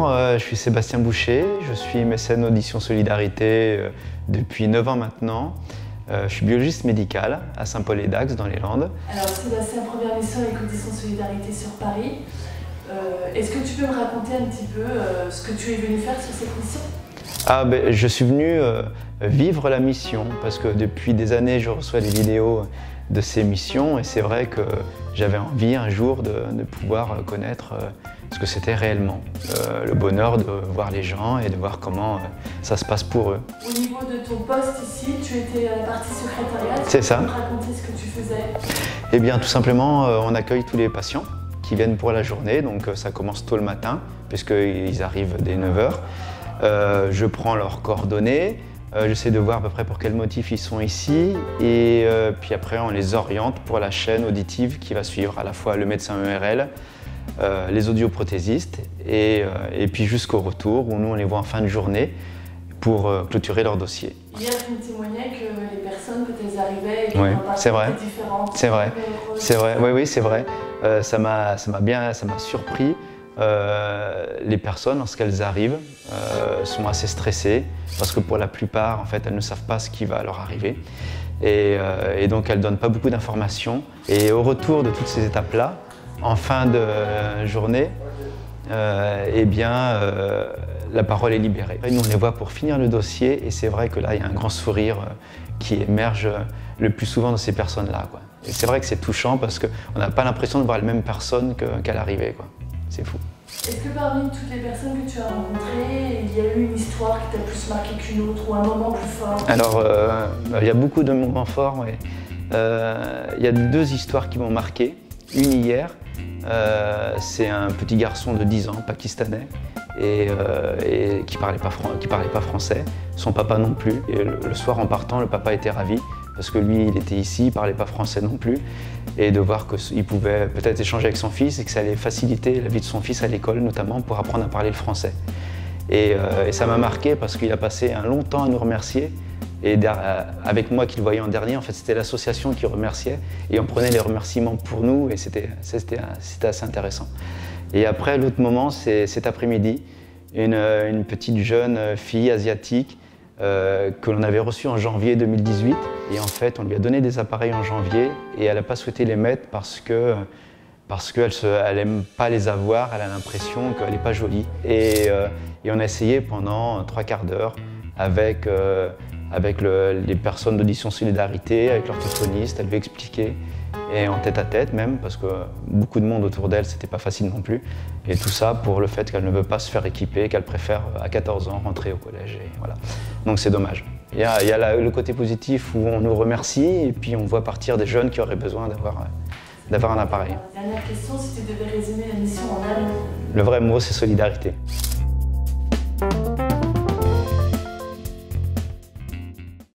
Bonjour, je suis Sébastien Boucher, je suis mécène Audition Solidarité depuis 9 ans maintenant. Je suis biologiste médical à Saint-Paul-et-Dax dans les Landes. Alors Sébastien, première mission avec Audition Solidarité sur Paris. Est-ce que tu peux me raconter un petit peu ce que tu es venu faire sur cette mission? Je suis venu vivre la mission parce que depuis des années je reçois des vidéos de ces missions et c'est vrai que j'avais envie un jour de pouvoir connaître ce que c'était réellement. Le bonheur de voir les gens et de voir comment ça se passe pour eux. Au niveau de ton poste ici, tu étais à la partie secrétariat. C'est ça. Tu peux me raconter ce que tu faisais? Eh bien tout simplement on accueille tous les patients qui viennent pour la journée, donc ça commence tôt le matin puisqu'ils arrivent dès 9 h. Je prends leurs coordonnées, j'essaie de voir à peu près pour quel motif ils sont ici et puis après on les oriente pour la chaîne auditive qui va suivre, à la fois le médecin ERL, les audioprothésistes et puis jusqu'au retour où nous on les voit en fin de journée pour clôturer leur dossier. Hier tu me témoignais que les personnes, quand elles arrivaient, oui, c'est vrai. Différentes. C'est vrai, c'est vrai, oui c'est vrai. Ça m'a surpris. Les personnes, lorsqu'elles arrivent, sont assez stressées parce que pour la plupart, en fait, elles ne savent pas ce qui va leur arriver et donc elles ne donnent pas beaucoup d'informations. Et au retour de toutes ces étapes-là, en fin de journée, la parole est libérée. Nous, on les voit pour finir le dossier et c'est vrai que là, il y a un grand sourire qui émerge le plus souvent de ces personnes-là. Et c'est vrai que c'est touchant parce qu'on n'a pas l'impression de voir les mêmes personnes qu'à l'arrivée. C'est fou. Est-ce que parmi toutes les personnes que tu as rencontrées, il y a eu une histoire qui t'a plus marqué qu'une autre ou un moment plus fort? Alors, il y a beaucoup de moments forts. Ouais. Il y a deux histoires qui m'ont marqué. Une hier, c'est un petit garçon de 10 ans, pakistanais, et qui parlait pas français. Son papa non plus. Et le soir en partant, le papa était ravi parce que lui, il était ici, il parlait pas français non plus. Et de voir qu'il pouvait peut-être échanger avec son fils et que ça allait faciliter la vie de son fils à l'école, notamment pour apprendre à parler le français. Et ça m'a marqué parce qu'il a passé un long temps à nous remercier. Et avec moi qui le voyais en dernier, en fait, c'était l'association qui remerciait et on prenait les remerciements pour nous et c'était assez intéressant. Et après, l'autre moment, c'est cet après-midi, une petite jeune fille asiatique que l'on avait reçue en janvier 2018 et en fait, on lui a donné des appareils en janvier et elle n'a pas souhaité les mettre parce qu'elle n'aime pas les avoir, elle a l'impression qu'elle n'est pas jolie. Et on a essayé pendant 3/4 d'heure avec les personnes d'Audition Solidarité, avec l'orthophoniste, elle veut expliquer, et en tête-à-tête même, parce que beaucoup de monde autour d'elle, c'était pas facile non plus. Et tout ça pour le fait qu'elle ne veut pas se faire équiper, qu'elle préfère à 14 ans rentrer au collège. Et voilà. Donc c'est dommage. Il y a le côté positif où on nous remercie, et puis on voit partir des jeunes qui auraient besoin d'avoir un appareil. Dernière question, si tu devais résumer la mission en un mot. Le vrai mot, c'est solidarité.